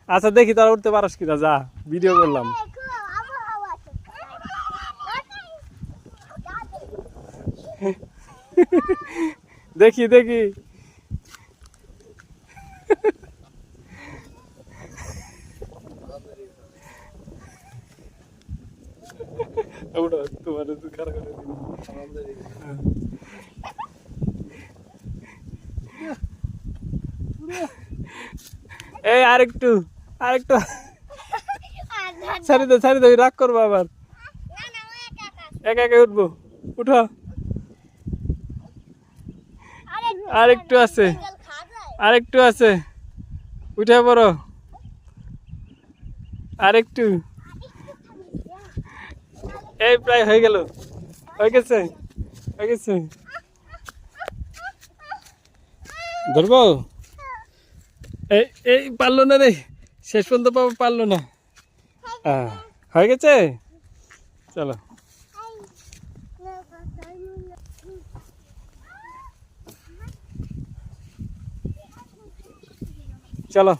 আচ্ছা দেখি তোরা উঠতে পারস কিনা, যা ভিডিও করলাম। দেখি দেখি তোমার খারাপ করে এই আরেকটু আরেকটু ছাড়ি দে রাগ করবো আবার। একা একা উঠবো, উঠো। আরেকটু আছে, আরেকটু আছে, উঠে পড়ো। আরেকটু, এই প্রায় হয়ে গেল, হয়ে গেছে হয়ে গেছে। ধরবো? এই এই পারলো না রে, শেষ পর্যন্ত পারলো না। হয়ে গেছে, চলো চলো।